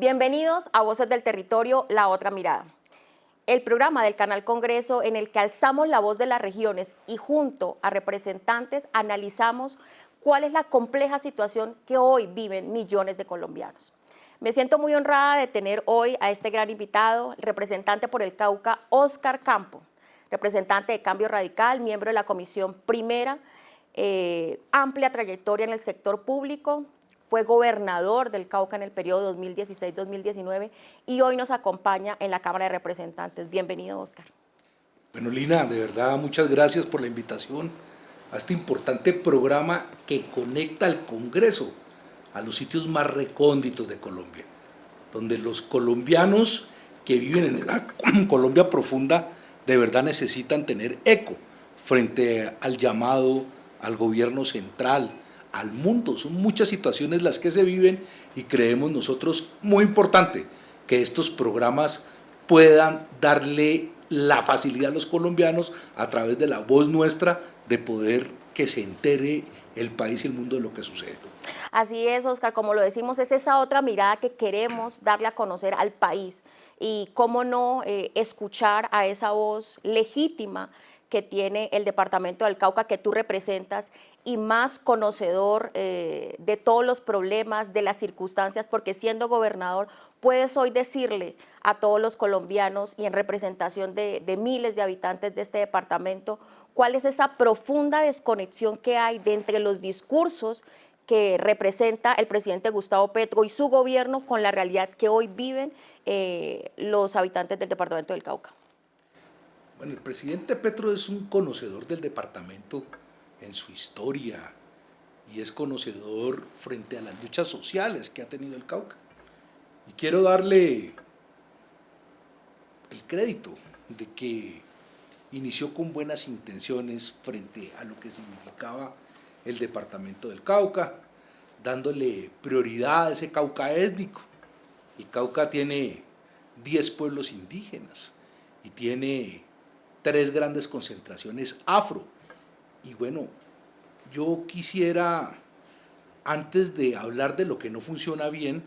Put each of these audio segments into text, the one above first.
Bienvenidos a Voces del Territorio, La Otra Mirada, el programa del Canal Congreso en el que alzamos la voz de las regiones y junto a representantes analizamos cuál es la compleja situación que hoy viven millones de colombianos. Me siento muy honrada de tener hoy a este gran invitado, el representante por el Cauca, Óscar Campo, representante de Cambio Radical, miembro de la Comisión Primera, amplia trayectoria en el sector público, fue gobernador del Cauca en el periodo 2016-2019 y hoy nos acompaña en la Cámara de Representantes. Bienvenido, Óscar. Bueno, Lina, de verdad, muchas gracias por la invitación a este importante programa que conecta al Congreso a los sitios más recónditos de Colombia, donde los colombianos que viven en la Colombia profunda de verdad necesitan tener eco frente al llamado al gobierno central, al mundo. Son muchas situaciones las que se viven y creemos nosotros muy importante que estos programas puedan darle la facilidad a los colombianos a través de la voz nuestra de poder que se entere el país y el mundo de lo que sucede. Así es, Óscar, como lo decimos, es esa otra mirada que queremos darle a conocer al país y cómo no escuchar a esa voz legítima que tiene el departamento del Cauca que tú representas y más conocedor de todos los problemas, de las circunstancias, porque siendo gobernador puedes hoy decirle a todos los colombianos y en representación de miles de habitantes de este departamento cuál es esa profunda desconexión que hay de entre los discursos que representa el presidente Gustavo Petro y su gobierno con la realidad que hoy viven los habitantes del departamento del Cauca. Bueno, el presidente Petro es un conocedor del departamento en su historia y es conocedor frente a las luchas sociales que ha tenido el Cauca. Y quiero darle el crédito de que inició con buenas intenciones frente a lo que significaba el departamento del Cauca, dándole prioridad a ese Cauca étnico. El Cauca tiene 10 pueblos indígenas y tiene 3 grandes concentraciones afro. Y bueno, yo quisiera, antes de hablar de lo que no funciona bien,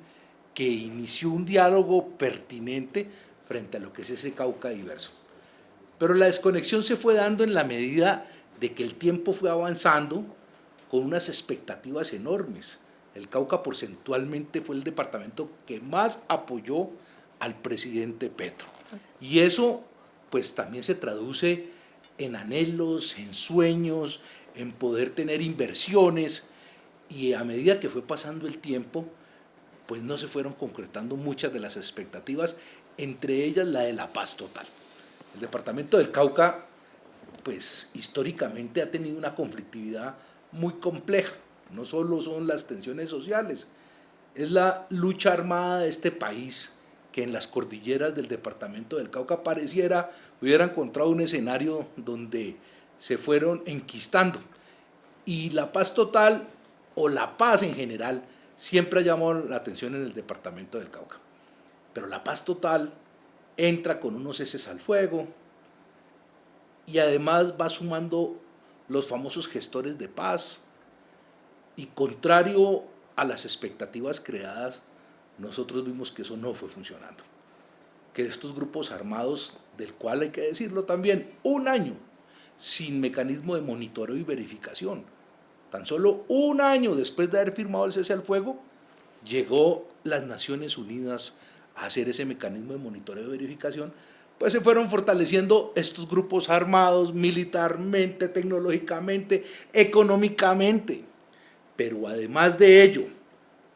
que inició un diálogo pertinente frente a lo que es ese Cauca diverso. Pero la desconexión se fue dando en la medida de que el tiempo fue avanzando con unas expectativas enormes. El Cauca porcentualmente fue el departamento que más apoyó al presidente Petro. Y eso pues también se traduce en anhelos, en sueños, en poder tener inversiones, y a medida que fue pasando el tiempo, pues no se fueron concretando muchas de las expectativas, entre ellas la de la paz total. El departamento del Cauca, pues históricamente ha tenido una conflictividad muy compleja, no solo son las tensiones sociales, es la lucha armada de este país que en las cordilleras del departamento del Cauca pareciera hubiera encontrado un escenario donde se fueron enquistando. Y la paz total, o la paz en general, siempre ha llamado la atención en el departamento del Cauca. Pero la paz total entra con unos ceses al fuego y además va sumando los famosos gestores de paz. Y contrario a las expectativas creadas, nosotros vimos que eso no fue funcionando, que estos grupos armados, del cual hay que decirlo también, un año sin mecanismo de monitoreo y verificación, tan solo un año después de haber firmado el cese al fuego, llegó las Naciones Unidas a hacer ese mecanismo de monitoreo y verificación, pues se fueron fortaleciendo estos grupos armados militarmente, tecnológicamente, económicamente. Pero además de ello,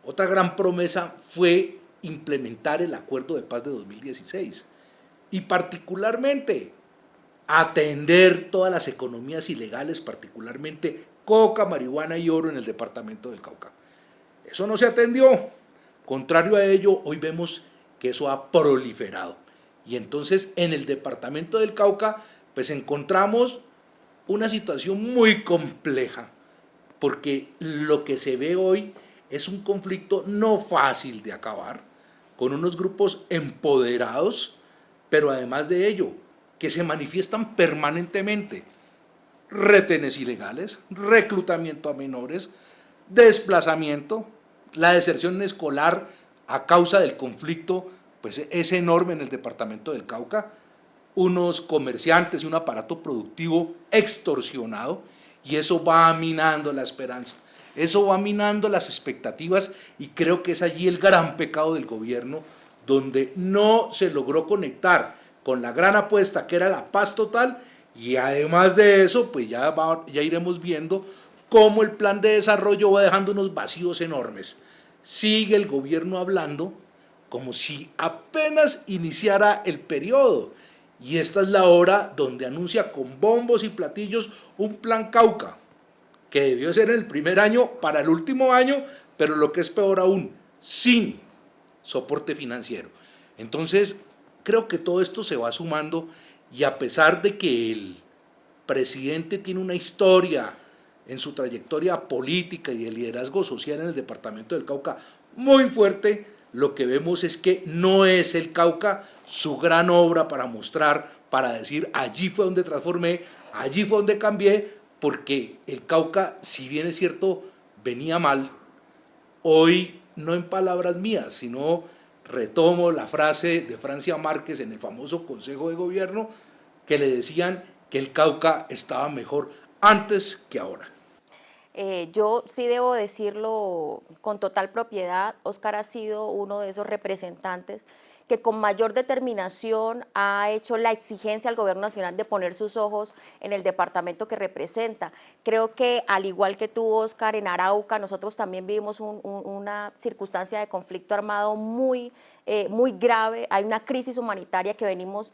otra gran promesa fue implementar el acuerdo de paz de 2016 y particularmente atender todas las economías ilegales, particularmente coca, marihuana y oro en el departamento del Cauca. Eso no se atendió. Contrario a ello, hoy vemos que eso ha proliferado. Y entonces en el departamento del Cauca pues encontramos una situación muy compleja, porque lo que se ve hoy es un conflicto no fácil de acabar, con unos grupos empoderados, pero además de ello, que se manifiestan permanentemente, retenes ilegales, reclutamiento a menores, desplazamiento, la deserción escolar a causa del conflicto, pues es enorme en el departamento del Cauca, unos comerciantes y un aparato productivo extorsionado, y eso va minando la esperanza, eso va minando las expectativas, y creo que es allí el gran pecado del gobierno, donde no se logró conectar con la gran apuesta que era la paz total, y además de eso, pues ya iremos viendo cómo el plan de desarrollo va dejando unos vacíos enormes. Sigue el gobierno hablando como si apenas iniciara el periodo, y esta es la hora donde anuncia con bombos y platillos un plan Cauca, que debió ser en el primer año para el último año, pero lo que es peor aún, sin soporte financiero. Entonces, creo que todo esto se va sumando, y a pesar de que el presidente tiene una historia en su trayectoria política y de liderazgo social en el departamento del Cauca muy fuerte, lo que vemos es que no es el Cauca su gran obra para mostrar, para decir allí fue donde transformé, allí fue donde cambié, porque el Cauca, si bien es cierto, venía mal, hoy no en palabras mías, sino retomo la frase de Francia Márquez en el famoso Consejo de Gobierno, que le decían que el Cauca estaba mejor antes que ahora. Yo sí debo decirlo con total propiedad, Óscar ha sido uno de esos representantes que con mayor determinación ha hecho la exigencia al gobierno nacional de poner sus ojos en el departamento que representa. Creo que al igual que tú, Óscar, en Arauca nosotros también vivimos una circunstancia de conflicto armado muy grave. Hay una crisis humanitaria que venimos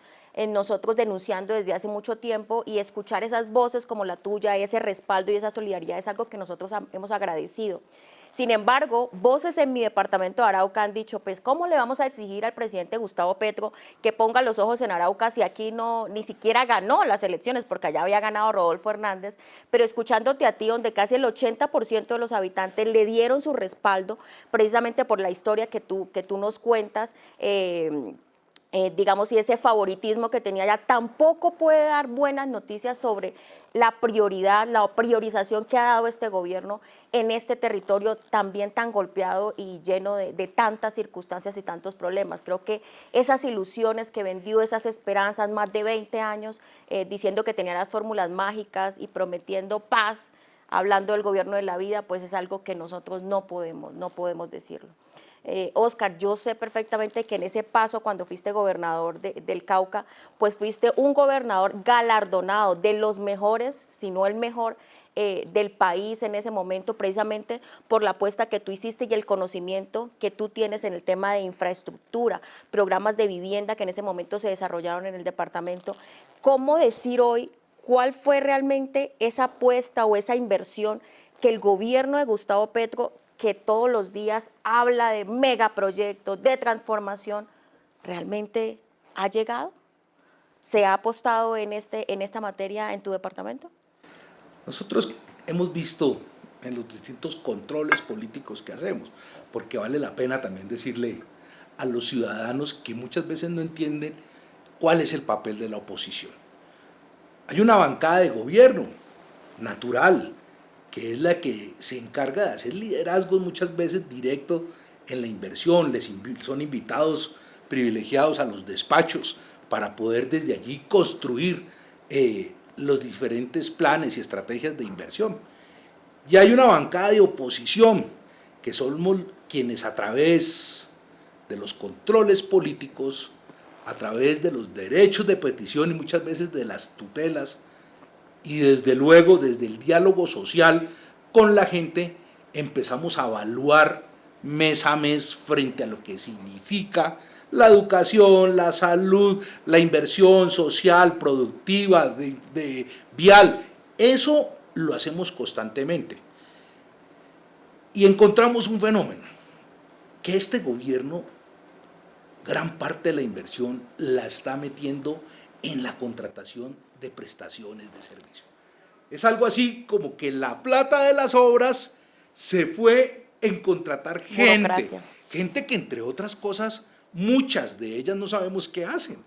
nosotros denunciando desde hace mucho tiempo, y escuchar esas voces como la tuya, ese respaldo y esa solidaridad es algo que nosotros hemos agradecido. Sin embargo, voces en mi departamento de Arauca han dicho, pues, ¿cómo le vamos a exigir al presidente Gustavo Petro que ponga los ojos en Arauca si aquí ni siquiera ganó las elecciones, porque allá había ganado Rodolfo Hernández? Pero escuchándote a ti, donde casi el 80% de los habitantes le dieron su respaldo, precisamente por la historia que tú nos cuentas, digamos, y ese favoritismo que tenía ya, tampoco puede dar buenas noticias sobre la prioridad, la priorización que ha dado este gobierno en este territorio también tan golpeado y lleno de tantas circunstancias y tantos problemas. Creo que esas ilusiones que vendió, esas esperanzas, más de 20 años diciendo que tenía las fórmulas mágicas y prometiendo paz, hablando del gobierno de la vida, pues es algo que nosotros no podemos decirlo. Óscar, yo sé perfectamente que en ese paso, cuando fuiste gobernador del Cauca, pues fuiste un gobernador galardonado, de los mejores, si no el mejor, del país en ese momento, precisamente por la apuesta que tú hiciste y el conocimiento que tú tienes en el tema de infraestructura, programas de vivienda que en ese momento se desarrollaron en el departamento. ¿Cómo decir hoy cuál fue realmente esa apuesta o esa inversión que el gobierno de Gustavo Petro, que todos los días habla de megaproyectos, de transformación, realmente ha llegado? ¿Se ha apostado en esta materia en tu departamento? Nosotros hemos visto en los distintos controles políticos que hacemos, porque vale la pena también decirle a los ciudadanos que muchas veces no entienden cuál es el papel de la oposición. Hay una bancada de gobierno natural, que es la que se encarga de hacer liderazgos muchas veces directos en la inversión, son invitados privilegiados a los despachos para poder desde allí construir los diferentes planes y estrategias de inversión. Y hay una bancada de oposición, que somos quienes a través de los controles políticos, a través de los derechos de petición y muchas veces de las tutelas, y desde luego desde el diálogo social con la gente, empezamos a evaluar mes a mes frente a lo que significa la educación, la salud, la inversión social, productiva, de vial. Eso lo hacemos constantemente. Y encontramos un fenómeno, que este gobierno, gran parte de la inversión la está metiendo en la contratación de prestaciones de servicio. Es algo así como que la plata de las obras se fue en contratar gente que, entre otras cosas, muchas de ellas no sabemos qué hacen.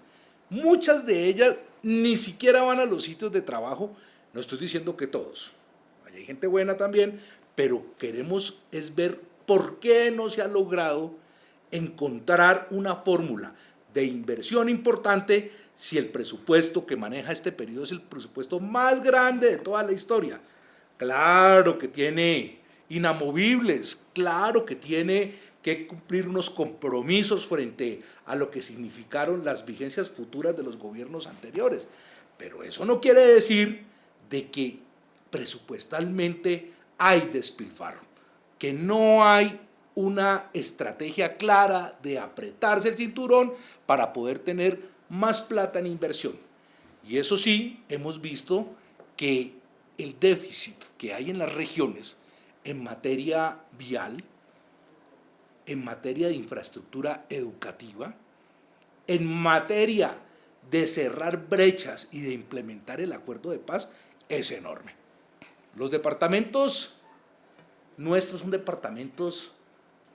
Muchas de ellas ni siquiera van a los sitios de trabajo. No estoy diciendo que todos, hay gente buena también, pero queremos es ver por qué no se ha logrado encontrar una fórmula de inversión importante si el presupuesto que maneja este periodo es el presupuesto más grande de toda la historia. Claro que tiene inamovibles, claro que tiene que cumplir unos compromisos frente a lo que significaron las vigencias futuras de los gobiernos anteriores, pero eso no quiere decir de que presupuestalmente hay despilfarro, que no hay una estrategia clara de apretarse el cinturón para poder tener más plata en inversión. Y eso sí, hemos visto que el déficit que hay en las regiones en materia vial, en materia de infraestructura educativa, en materia de cerrar brechas y de implementar el acuerdo de paz es enorme. Los departamentos nuestros son departamentos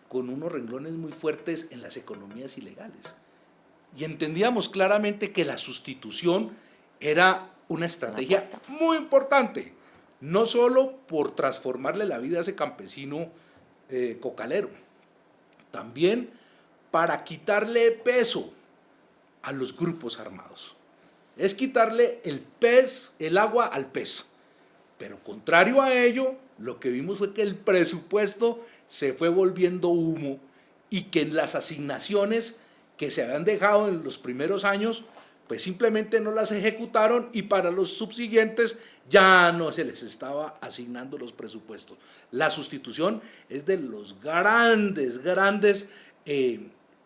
con unos renglones muy fuertes en las economías ilegales. Y entendíamos claramente que la sustitución era una estrategia muy importante, no solo por transformarle la vida a ese campesino cocalero, también para quitarle peso a los grupos armados. Es quitarle el agua al pez. Pero contrario a ello, lo que vimos fue que el presupuesto se fue volviendo humo y que en las asignaciones que se habían dejado en los primeros años, pues simplemente no las ejecutaron y para los subsiguientes ya no se les estaba asignando los presupuestos. La sustitución es de los grandes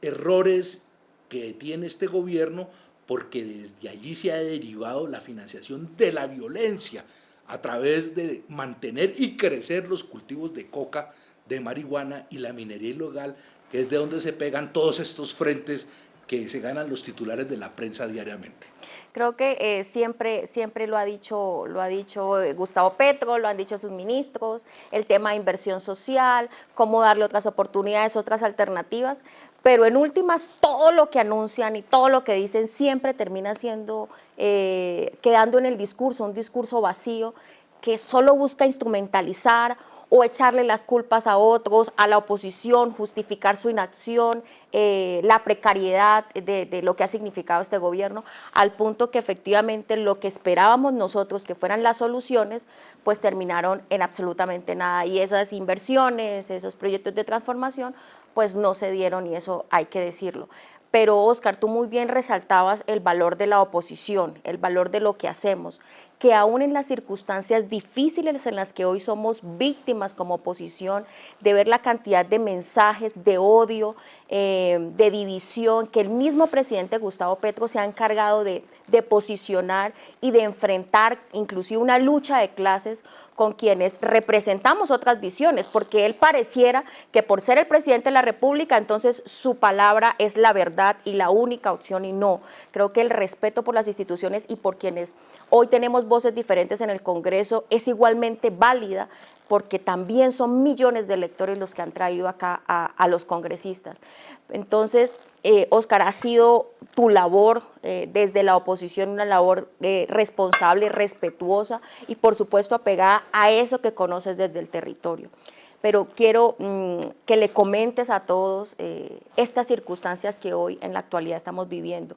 errores que tiene este gobierno, porque desde allí se ha derivado la financiación de la violencia a través de mantener y crecer los cultivos de coca, de marihuana y la minería ilegal, que es de donde se pegan todos estos frentes que se ganan los titulares de la prensa diariamente. Creo que siempre lo ha dicho Gustavo Petro, lo han dicho sus ministros, el tema de inversión social, cómo darle otras oportunidades, otras alternativas, pero en últimas todo lo que anuncian y todo lo que dicen siempre termina siendo, quedando en el discurso, un discurso vacío que solo busca instrumentalizar o echarle las culpas a otros, a la oposición, justificar su inacción, la precariedad de lo que ha significado este gobierno, al punto que efectivamente lo que esperábamos nosotros que fueran las soluciones, pues terminaron en absolutamente nada. Y esas inversiones, esos proyectos de transformación, pues no se dieron, y eso hay que decirlo. Pero, Óscar, tú muy bien resaltabas el valor de la oposición, el valor de lo que hacemos, que aún en las circunstancias difíciles en las que hoy somos víctimas como oposición, de ver la cantidad de mensajes de odio, de división, que el mismo presidente Gustavo Petro se ha encargado de posicionar y de enfrentar inclusive una lucha de clases con quienes representamos otras visiones, porque él pareciera que por ser el presidente de la República, entonces su palabra es la verdad y la única opción, y no. Creo que el respeto por las instituciones y por quienes hoy tenemos voces diferentes en el Congreso es igualmente válida, porque también son millones de electores los que han traído acá a los congresistas. Entonces, Óscar, ha sido tu labor desde la oposición una labor responsable, respetuosa y por supuesto apegada a eso que conoces desde el territorio. Pero quiero que le comentes a todos estas circunstancias que hoy en la actualidad estamos viviendo.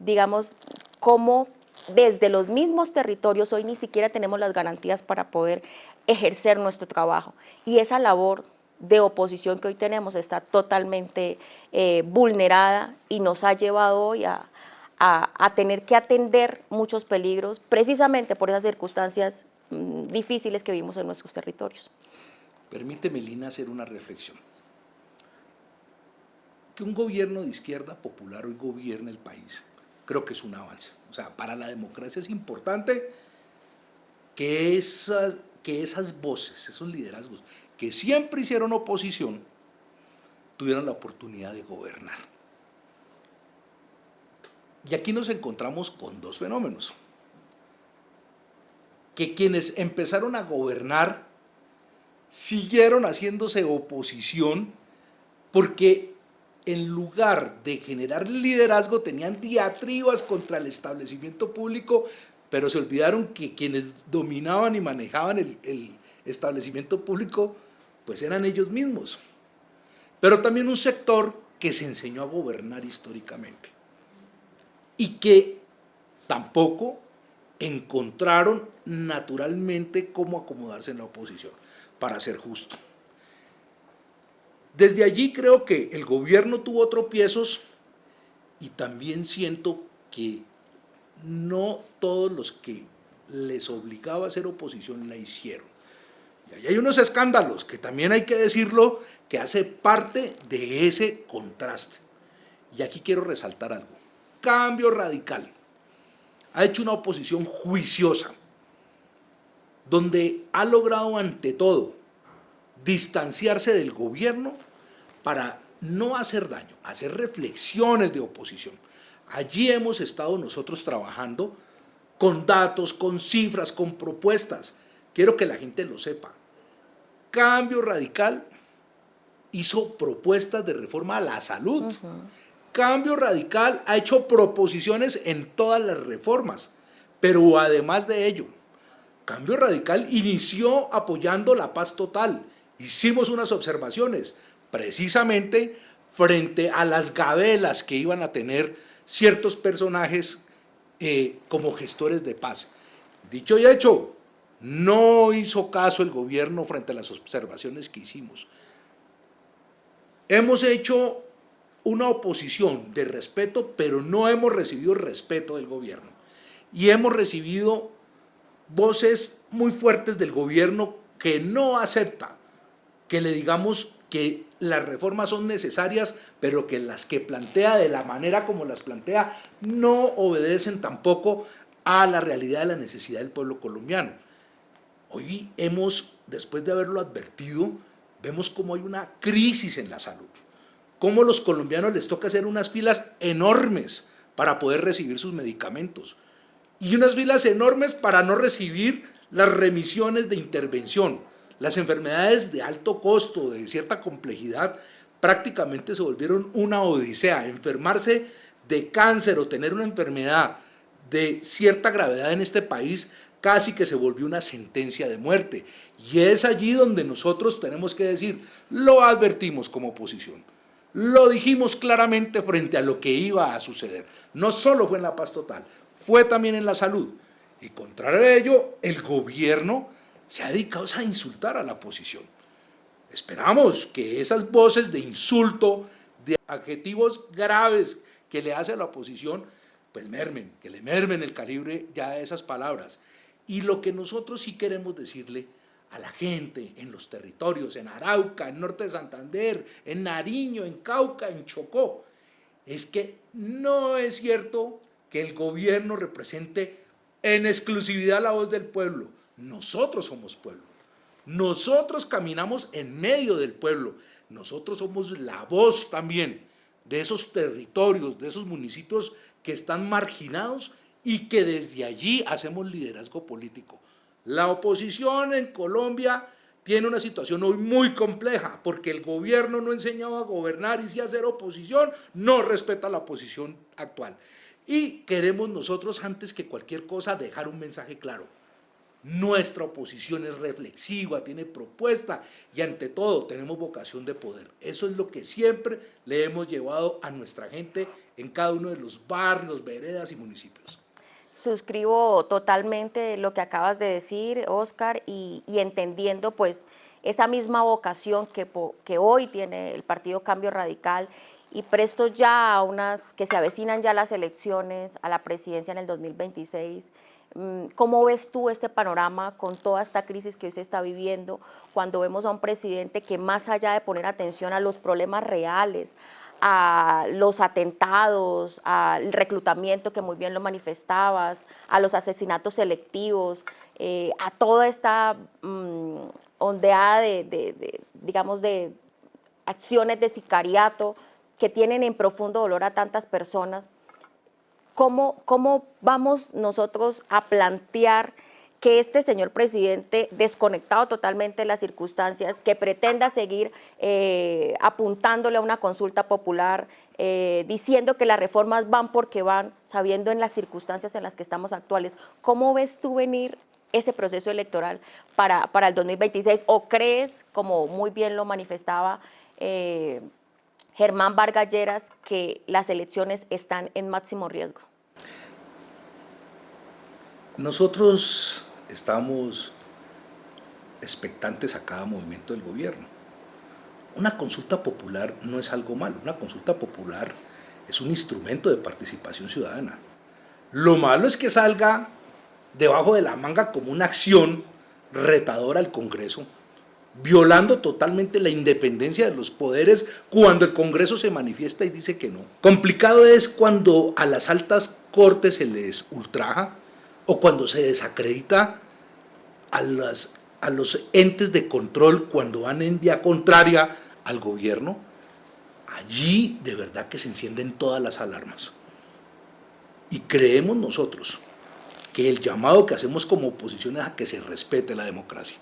Digamos, cómo desde los mismos territorios hoy ni siquiera tenemos las garantías para poder ejercer nuestro trabajo. Y esa labor de oposición que hoy tenemos está totalmente vulnerada y nos ha llevado hoy a tener que atender muchos peligros precisamente por esas circunstancias difíciles que vivimos en nuestros territorios. Permíteme, Lina, hacer una reflexión. Que un gobierno de izquierda popular hoy gobierne el país, creo que es un avance. O sea, para la democracia es importante que esas voces, esos liderazgos que siempre hicieron oposición, tuvieran la oportunidad de gobernar. Y aquí nos encontramos con dos fenómenos. Que quienes empezaron a gobernar siguieron haciéndose oposición porque en lugar de generar liderazgo tenían diatribas contra el establecimiento público, pero se olvidaron que quienes dominaban y manejaban el establecimiento público pues eran ellos mismos. pero también un sector que se enseñó a gobernar históricamente y que tampoco encontraron naturalmente cómo acomodarse en la oposición, para ser justo. Desde allí creo que el gobierno tuvo tropiezos y también siento que no todos los que les obligaba a hacer oposición la hicieron. Y ahí hay unos escándalos que también hay que decirlo, que hace parte de ese contraste. Y aquí quiero resaltar algo. Cambio Radical ha hecho una oposición juiciosa, donde ha logrado ante todo distanciarse del gobierno para no hacer daño, hacer reflexiones de oposición. Allí hemos estado nosotros trabajando con datos, con cifras, con propuestas. Quiero que la gente lo sepa. Cambio Radical hizo propuestas de reforma a la salud. Cambio Radical ha hecho proposiciones en todas las reformas, pero además de ello, Cambio Radical inició apoyando la paz total. Hicimos unas observaciones, precisamente frente a las gabelas que iban a tener ciertos personajes como gestores de paz. Dicho y hecho, no hizo caso el gobierno frente a las observaciones que hicimos. Hemos hecho una oposición de respeto, pero no hemos recibido el respeto del gobierno. Y hemos recibido voces muy fuertes del gobierno que no acepta que le digamos que las reformas son necesarias, pero que las que plantea de la manera como las plantea no obedecen tampoco a la realidad de la necesidad del pueblo colombiano. Hoy después de haberlo advertido, vemos cómo hay una crisis en la salud, cómo a los colombianos les toca hacer unas filas enormes para poder recibir sus medicamentos y unas filas enormes para no recibir las remisiones de intervención. Las enfermedades de alto costo, de cierta complejidad, prácticamente se volvieron una odisea. Enfermarse de cáncer o tener una enfermedad de cierta gravedad en este país casi que se volvió una sentencia de muerte. Y es allí donde nosotros tenemos que decir, lo advertimos como oposición, lo dijimos claramente frente a lo que iba a suceder. No solo fue en la paz total, fue también en la salud. Y contrario a ello, el gobierno se ha dedicado a insultar a la oposición. Esperamos que esas voces de insulto, de adjetivos graves que le hace a la oposición, pues mermen, que le mermen el calibre ya de esas palabras. Y lo que nosotros sí queremos decirle a la gente en los territorios, en Arauca, en Norte de Santander, en Nariño, en Cauca, en Chocó, es que no es cierto que el gobierno represente en exclusividad la voz del pueblo. Nosotros somos pueblo, nosotros caminamos en medio del pueblo, nosotros somos la voz también de esos territorios, de esos municipios que están marginados y que desde allí hacemos liderazgo político. La oposición en Colombia tiene una situación hoy muy compleja porque el gobierno no ha enseñado a gobernar y sí a hacer oposición, no respeta la oposición actual. Y queremos nosotros, antes que cualquier cosa, dejar un mensaje claro. Nuestra oposición es reflexiva, tiene propuesta y ante todo tenemos vocación de poder. Eso es lo que siempre le hemos llevado a nuestra gente en cada uno de los barrios, veredas y municipios. Suscribo totalmente lo que acabas de decir, Óscar, y entendiendo pues esa misma vocación que hoy tiene el Partido Cambio Radical y presto ya que se avecinan ya las elecciones a la presidencia en el 2026. ¿Cómo ves tú este panorama con toda esta crisis que hoy se está viviendo, cuando vemos a un presidente que más allá de poner atención a los problemas reales, a los atentados, al reclutamiento que muy bien lo manifestabas, a los asesinatos selectivos, a toda esta ondeada digamos, de acciones de sicariato que tienen en profundo dolor a tantas personas? ¿Cómo vamos nosotros a plantear que este señor presidente, desconectado totalmente de las circunstancias, que pretenda seguir apuntándole a una consulta popular, diciendo que las reformas van porque van, sabiendo en las circunstancias en las que estamos actuales? ¿Cómo ves tú venir ese proceso electoral para el 2026? ¿O crees, como muy bien lo manifestaba eh, Germán Vargas Lleras que las elecciones están en máximo riesgo? Nosotros estamos expectantes a cada movimiento del gobierno. Una consulta popular no es algo malo, una consulta popular es un instrumento de participación ciudadana. Lo malo es que salga debajo de la manga como una acción retadora al Congreso, violando totalmente la independencia de los poderes cuando el Congreso se manifiesta y dice que no. Complicado es cuando a las altas cortes se les ultraja o cuando se desacredita a los entes de control cuando van en vía contraria al gobierno. Allí de verdad que se encienden todas las alarmas. Y creemos nosotros que el llamado que hacemos como oposición es a que se respete la democracia,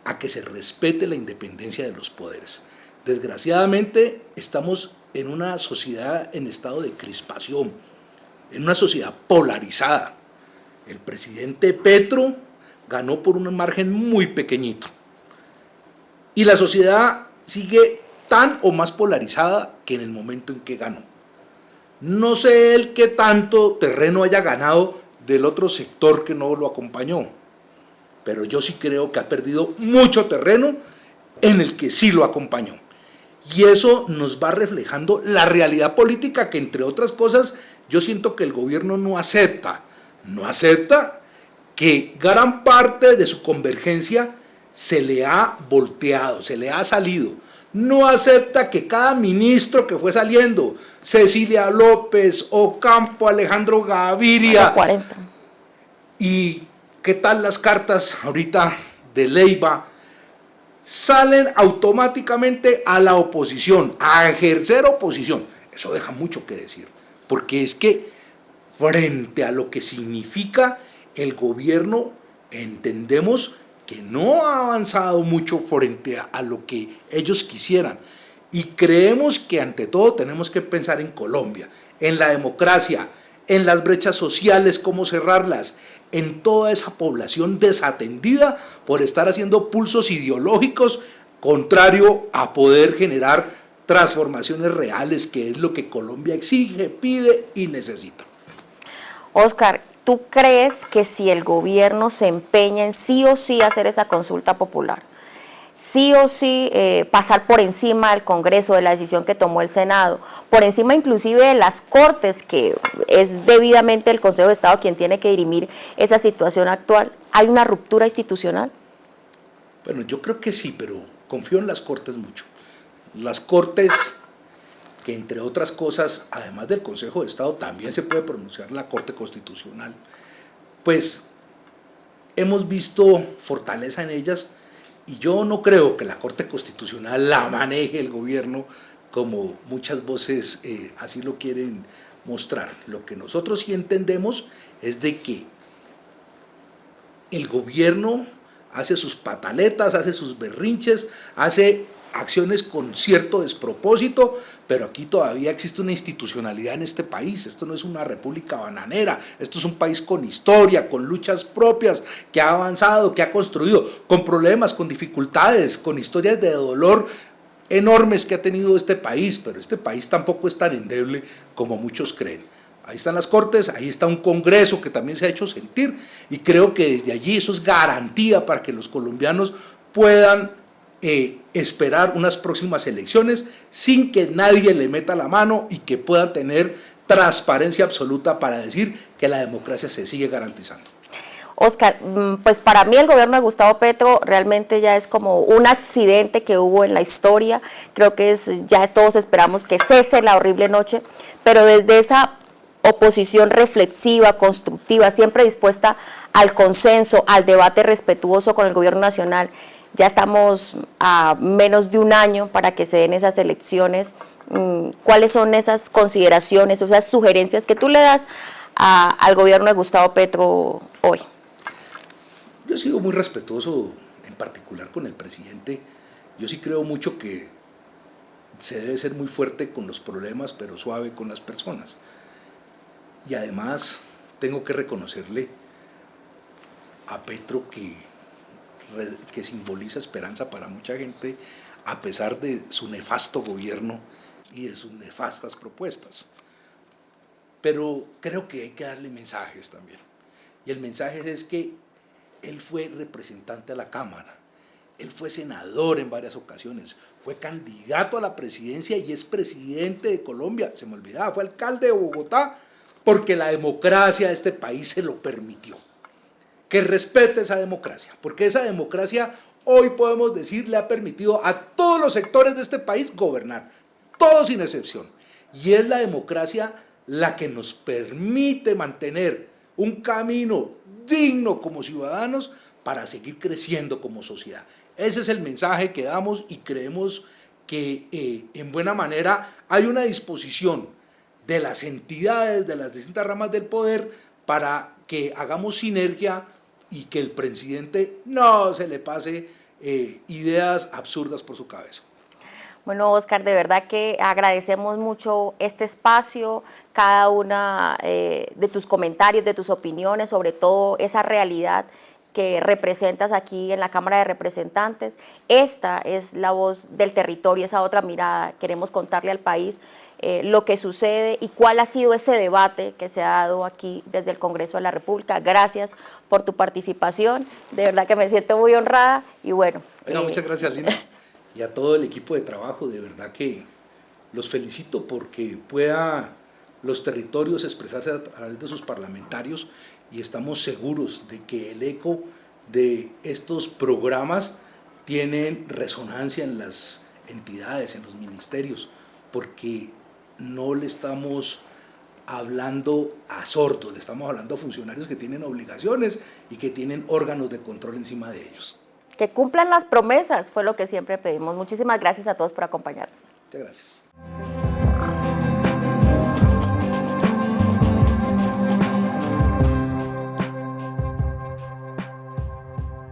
a que se respete la independencia de los poderes. Desgraciadamente estamos en una sociedad en estado de crispación, en una sociedad polarizada. El presidente Petro ganó por un margen muy pequeñito y la sociedad sigue tan o más polarizada que en el momento en que ganó. No sé él qué tanto terreno haya ganado del otro sector que no lo acompañó, pero yo sí creo que ha perdido mucho terreno en el que sí lo acompañó. Y eso nos va reflejando la realidad política que, entre otras cosas, yo siento que el gobierno no acepta que gran parte de su convergencia se le ha volteado, se le ha salido. No acepta que cada ministro que fue saliendo, Cecilia López, Ocampo, Alejandro Gaviria, 40. y qué tal las cartas ahorita de Leiva, salen automáticamente a la oposición, a ejercer oposición. Eso deja mucho que decir, porque es que frente a lo que significa el gobierno, entendemos que no ha avanzado mucho frente a lo que ellos quisieran. Y creemos que ante todo tenemos que pensar en Colombia, en la democracia, en las brechas sociales, cómo cerrarlas, en toda esa población desatendida por estar haciendo pulsos ideológicos contrario a poder generar transformaciones reales, que es lo que Colombia exige, pide y necesita. Oscar, ¿tú crees que si el gobierno se empeña en sí o sí hacer esa consulta popular, sí o sí pasar por encima del Congreso, de la decisión que tomó el Senado, por encima inclusive de las Cortes, que es debidamente el Consejo de Estado quien tiene que dirimir esa situación actual, hay una ruptura institucional? Bueno, yo creo que sí, pero confío en las Cortes mucho. Las Cortes, que entre otras cosas, además del Consejo de Estado, también se puede pronunciar la Corte Constitucional, pues hemos visto fortaleza en ellas y yo no creo que la Corte Constitucional la maneje el gobierno como muchas voces así lo quieren mostrar. Lo que nosotros sí entendemos es de que el gobierno hace sus pataletas, hace sus berrinches, hace acciones con cierto despropósito, pero aquí todavía existe una institucionalidad en este país. Esto no es una república bananera, esto es un país con historia, con luchas propias, que ha avanzado, que ha construido, con problemas, con dificultades, con historias de dolor enormes que ha tenido este país, pero este país tampoco es tan endeble como muchos creen. Ahí están las Cortes, ahí está un Congreso que también se ha hecho sentir y creo que desde allí eso es garantía para que los colombianos puedan esperar unas próximas elecciones sin que nadie le meta la mano y que puedan tener transparencia absoluta para decir que la democracia se sigue garantizando. Oscar, pues para mí el gobierno de Gustavo Petro realmente ya es como un accidente que hubo en la historia. Creo que ya todos esperamos que cese la horrible noche, pero desde esa oposición reflexiva, constructiva, siempre dispuesta al consenso, al debate respetuoso con el gobierno nacional, ya estamos a menos de un año para que se den esas elecciones. ¿Cuáles son esas consideraciones, esas sugerencias que tú le das al gobierno de Gustavo Petro hoy? Yo he sido muy respetuoso, en particular con el presidente. Yo sí creo mucho que se debe ser muy fuerte con los problemas, pero suave con las personas. Y además tengo que reconocerle a Petro que simboliza esperanza para mucha gente a pesar de su nefasto gobierno y de sus nefastas propuestas. Pero creo que hay que darle mensajes también. Y el mensaje es que él fue representante a la Cámara, él fue senador en varias ocasiones, fue candidato a la presidencia y es presidente de Colombia, se me olvidaba, fue alcalde de Bogotá, porque la democracia de este país se lo permitió. Que respete esa democracia, porque esa democracia hoy podemos decir le ha permitido a todos los sectores de este país gobernar, todos sin excepción. Y es la democracia la que nos permite mantener un camino digno como ciudadanos para seguir creciendo como sociedad. Ese es el mensaje que damos y creemos que en buena manera hay una disposición de las entidades, de las distintas ramas del poder para que hagamos sinergia y que el presidente no se le pase ideas absurdas por su cabeza. Bueno, Oscar, de verdad que agradecemos mucho este espacio, cada una de tus comentarios, de tus opiniones, sobre todo esa realidad que representas aquí en la Cámara de Representantes. Esta es la voz del territorio, esa otra mirada. Queremos contarle al país lo que sucede y cuál ha sido ese debate que se ha dado aquí desde el Congreso de la República. Gracias por tu participación, de verdad que me siento muy honrada y bueno. Muchas gracias, Lina. Y a todo el equipo de trabajo, de verdad que los felicito porque pueda los territorios expresarse a través de sus parlamentarios y estamos seguros de que el eco de estos programas tienen resonancia en las entidades, en los ministerios, porque no le estamos hablando a sordos, le estamos hablando a funcionarios que tienen obligaciones y que tienen órganos de control encima de ellos. Que cumplan las promesas, fue lo que siempre pedimos. Muchísimas gracias a todos por acompañarnos. Muchas gracias.